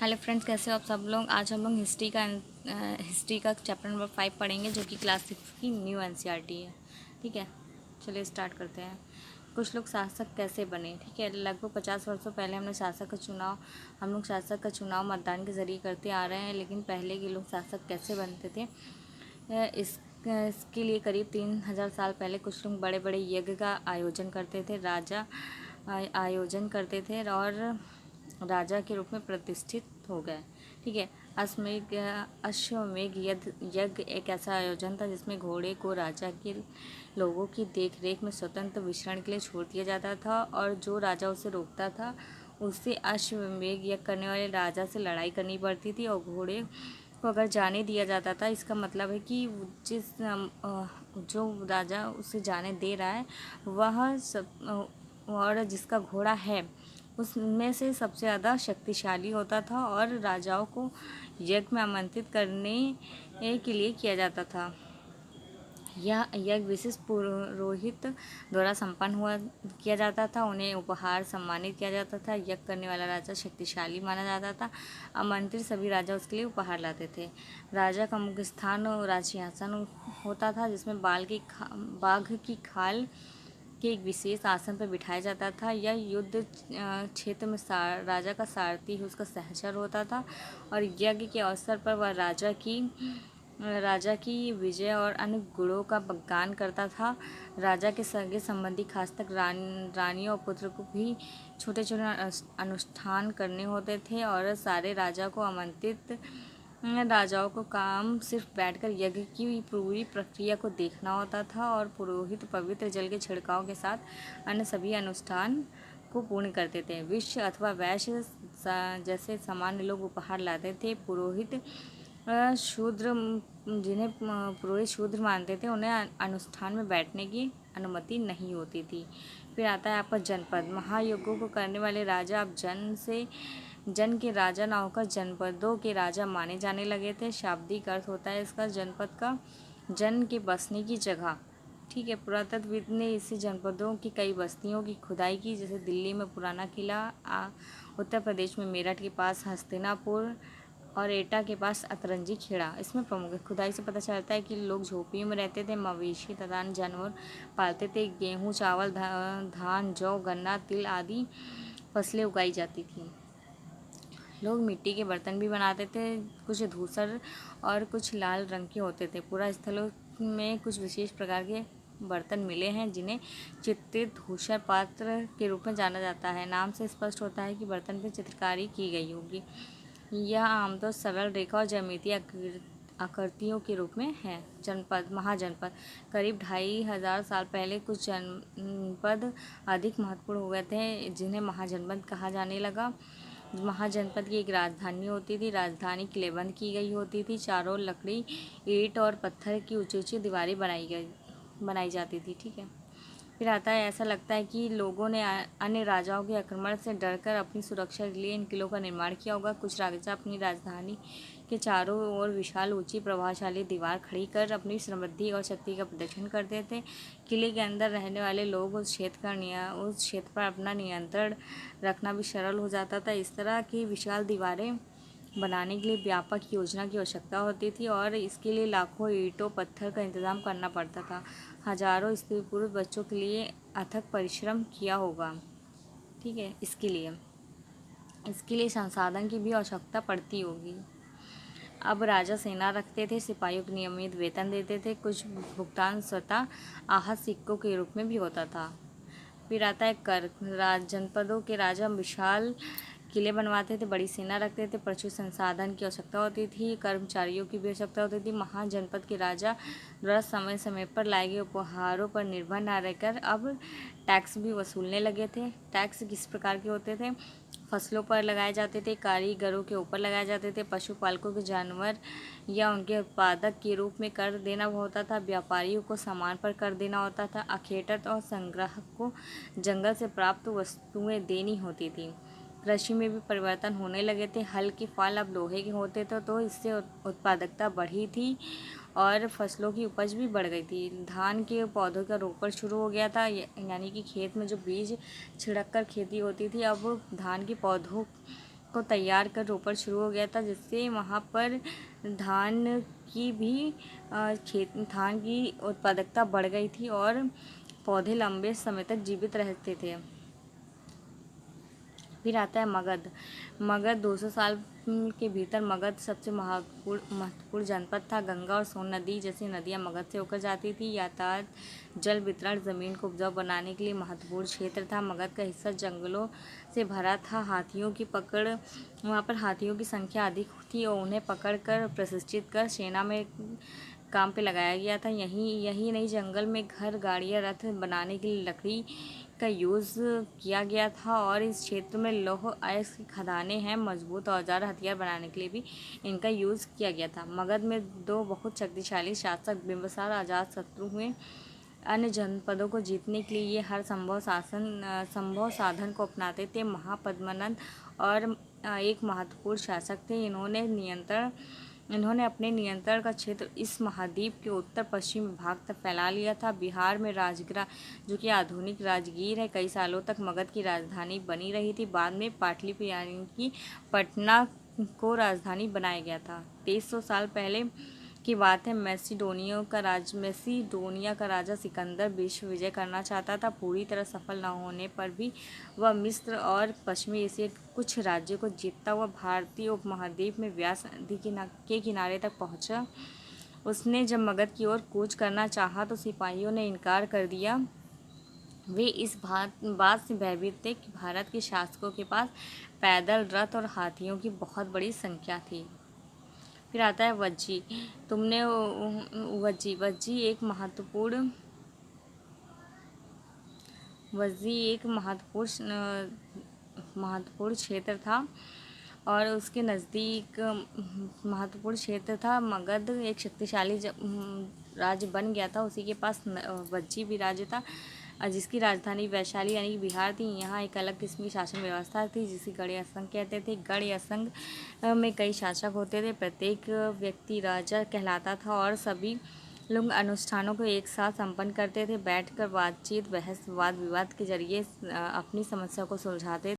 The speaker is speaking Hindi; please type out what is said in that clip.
हेलो फ्रेंड्स, कैसे हो आप सब लोग। आज हम लोग हिस्ट्री का चैप्टर नंबर 5 पढ़ेंगे, जो कि क्लास 6 की न्यू एनसीईआरटी है। ठीक है, चलिए स्टार्ट करते हैं। कुछ लोग शासक कैसे बने। ठीक है, लगभग 50 वर्षों पहले हम लोग शासक का चुनाव मतदान के जरिए करते आ रहे हैं। लेकिन पहले के लोग शासक कैसे बनते थे, इसके लिए करीब 3000 साल पहले कुछ लोग बड़े बड़े यज्ञ का आयोजन करते थे। आयोजन करते थे और राजा के रूप में प्रतिष्ठित हो गए। ठीक है, अश्वमेध यज्ञ एक ऐसा आयोजन था जिसमें घोड़े को राजा के लोगों की देखरेख में स्वतंत्र विचरण के लिए छोड़ दिया जाता था, और जो राजा उसे रोकता था उससे अश्वमेध यज्ञ करने वाले राजा से लड़ाई करनी पड़ती थी, और घोड़े को अगर जाने दिया जाता था, इसका मतलब है कि जो राजा उसे जाने दे रहा है वह और जिसका घोड़ा है उसमें से सबसे ज़्यादा शक्तिशाली होता था, और राजाओं को यज्ञ में आमंत्रित करने के लिए किया जाता था। यह यज्ञ विशिष्ट पुरोहित द्वारा संपन्न किया जाता था। उन्हें उपहार सम्मानित किया जाता था। यज्ञ करने वाला राजा शक्तिशाली माना जाता था। आमंत्रित सभी राजा उसके लिए उपहार लाते थे। राजा का मुख्य स्थान राजसिंहासन होता था, जिसमें बाघ की खाल के एक विशेष आसन पर बिठाया जाता था। यह युद्ध क्षेत्र में राजा का सारथी उसका सहचर होता था, और यज्ञ के अवसर पर वह राजा की विजय और अन्य गुणों का गान करता था। राजा के सगे संबंधी, खासकर रानियों और पुत्र को भी छोटे छोटे अनुष्ठान करने होते थे, और सारे राजा को आमंत्रित राजाओं को काम सिर्फ बैठकर यज्ञ की पूरी प्रक्रिया को देखना होता था, और पुरोहित पवित्र जल के छिड़काव के साथ अन्य सभी अनुष्ठान को पूर्ण करते थे। विश्व अथवा वैश्य जैसे सामान्य लोग उपहार लाते थे। जिन्हें पुरोहित शूद्र मानते थे, उन्हें अनुष्ठान में बैठने की अनुमति नहीं होती थी। फिर आता है आपका जनपद। महायज्ञों को करने वाले राजा अब जन के राजा न होकर जनपदों के राजा माने जाने लगे थे। शाब्दिक अर्थ होता है इसका जनपद का जन के बसने की जगह। ठीक है, पुरातत्वविद ने इसी जनपदों की कई बस्तियों की खुदाई की, जैसे दिल्ली में पुराना किला, उत्तर प्रदेश में मेरठ के पास हस्तिनापुर, और एटा के पास अतरंजी खेड़ा इसमें प्रमुख है। खुदाई से पता चलता है कि लोग झोपड़ियों में रहते थे, मवेशी तथा अन्य जानवर पालते थे। गेहूँ, चावल, धान, जौ, गन्ना, तिल आदि फसलें उगाई जाती थी। लोग मिट्टी के बर्तन भी बनाते थे, कुछ धूसर और कुछ लाल रंग के होते थे। पूरा स्थलों में कुछ विशेष प्रकार के बर्तन मिले हैं, जिन्हें चित्रित धूसर पात्र के रूप में जाना जाता है। नाम से स्पष्ट होता है कि बर्तन पर चित्रकारी की गई होगी। यह आमतौर सरल रेखा और ज्यामितीय आकृतियों के रूप में है। जनपद, महाजनपद। करीब 2500 साल पहले कुछ जनपद अधिक महत्वपूर्ण हो गए थे, जिन्हें महाजनपद कहा जाने लगा। महाजनपद की एक राजधानी होती थी। राजधानी किलेबंद की गई होती थी। चारों लकड़ी, ईंट और पत्थर की ऊंची ऊंची दीवारें बनाई जाती थी। ठीक है, फिर आता है, ऐसा लगता है कि लोगों ने अन्य राजाओं के आक्रमण से डरकर अपनी सुरक्षा के लिए इन किलों का निर्माण किया होगा। कुछ राजा अपनी राजधानी के चारों ओर विशाल, ऊंची, प्रभावशाली दीवार खड़ी कर अपनी समृद्धि और शक्ति का प्रदर्शन करते थे। किले के अंदर रहने वाले लोग उस क्षेत्र पर अपना नियंत्रण रखना भी सरल हो जाता था। इस तरह की विशाल दीवारें बनाने के लिए व्यापक योजना की आवश्यकता होती थी, और इसके लिए लाखों ईंटों पत्थर का इंतजाम करना पड़ता था। हजारों स्त्री पुरुष बच्चों के लिए अथक परिश्रम किया होगा। ठीक है, इसके लिए संसाधन की भी आवश्यकता पड़ती होगी। अब राजा सेना रखते थे, सिपाहियों को नियमित वेतन देते थे। कुछ भुगतान स्वतः आहत सिक्कों के रूप में भी होता था। फिर आता है कर। जनपदों के राजा विशाल किले बनवाते थे, बड़ी सेना रखते थे, प्रचुर संसाधन की आवश्यकता होती थी, कर्मचारियों की भी आवश्यकता होती थी। महाजनपद के राजा द्वारा समय समय पर लाए गए उपहारों पर निर्भर न रहकर अब टैक्स भी वसूलने लगे थे। टैक्स किस प्रकार के होते थे? फसलों पर लगाए जाते थे, कारीगरों के ऊपर लगाए जाते थे, पशुपालकों के जानवर या उनके उत्पादक के रूप में कर देना होता था, व्यापारियों को सामान पर कर देना होता था, अखेटत और संग्राहक को जंगल से प्राप्त वस्तुएं देनी होती थी। कृषि में भी परिवर्तन होने लगे थे। हल के फाल अब लोहे के होते थे, तो इससे उत्पादकता बढ़ी थी और फसलों की उपज भी बढ़ गई थी। धान के पौधों का रोपण शुरू हो गया था, यानी कि खेत में जो बीज छिड़क कर खेती होती थी, अब धान के पौधों को तैयार कर रोपण शुरू हो गया था, जिससे वहाँ पर धान की भी धान की उत्पादकता बढ़ गई थी और पौधे लंबे समय तक जीवित रहते थे। फिर आता है मगध। मगध 200 साल के भीतर मगध सबसे महत्वपूर्ण जनपद था। गंगा और सोन नदी जैसी नदियां मगध से होकर जाती थी। यातायात, जल वितरण, जमीन को उपजाऊ बनाने के लिए महत्वपूर्ण क्षेत्र था। मगध का हिस्सा जंगलों से भरा था। हाथियों की पकड़ वहाँ पर हाथियों की संख्या अधिक थी और उन्हें पकड़कर प्रशिक्षित कर सेना में काम पे लगाया गया था। यही नहीं, जंगल में घर, गाड़ियाँ, रथ बनाने के लिए लकड़ी का यूज़ किया गया था और इस क्षेत्र में लौह अयस्क की खदानें हैं। मजबूत औजार, हथियार बनाने के लिए भी इनका यूज़ किया गया था। मगध में 2 बहुत शक्तिशाली शासक बिंबिसार और अजातशत्रु हुए। अन्य जनपदों को जीतने के लिए ये हर संभव साधन को अपनाते थे। महापद्मनंद और एक महत्वपूर्ण शासक थे। इन्होंने अपने नियंत्रण का क्षेत्र इस महाद्वीप के उत्तर पश्चिमी भाग तक फैला लिया था। बिहार में राजगिरा, जो कि आधुनिक राजगीर है, कई सालों तक मगध की राजधानी बनी रही थी। बाद में पाटलिपुत्र यानी कि पटना को राजधानी बनाया गया था। 2300 साल पहले की बात है। मैसिडोनिया का राजा सिकंदर विश्व विजय करना चाहता था। पूरी तरह सफल न होने पर भी वह मिस्र और पश्चिमी एशिया के कुछ राज्यों को जीतता हुआ भारतीय उपमहाद्वीप में व्यास नदी के किनारे तक पहुंचा। उसने जब मगध की ओर कूच करना चाहा तो सिपाहियों ने इनकार कर दिया। वे इस बात से भयभीत थे कि भारत के शासकों के पास पैदल, रथ और हाथियों की बहुत बड़ी संख्या थी। फिर आता है वज्जी। वज्जी एक महत्वपूर्ण क्षेत्र था और उसके नज़दीक महत्वपूर्ण क्षेत्र था। मगध एक शक्तिशाली राज्य बन गया था। उसी के पास वज्जी भी राज्य था, जिसकी राजधानी वैशाली यानी कि बिहार थी। यहाँ एक अलग किस्म की शासन व्यवस्था थी, जिसे गढ़ असंघ कहते थे। गढ़ असंघ में कई शासक होते थे। प्रत्येक व्यक्ति राजा कहलाता था और सभी लोग अनुष्ठानों को एक साथ संपन्न करते थे। बैठकर बातचीत, बहस, वाद विवाद के जरिए अपनी समस्या को सुलझाते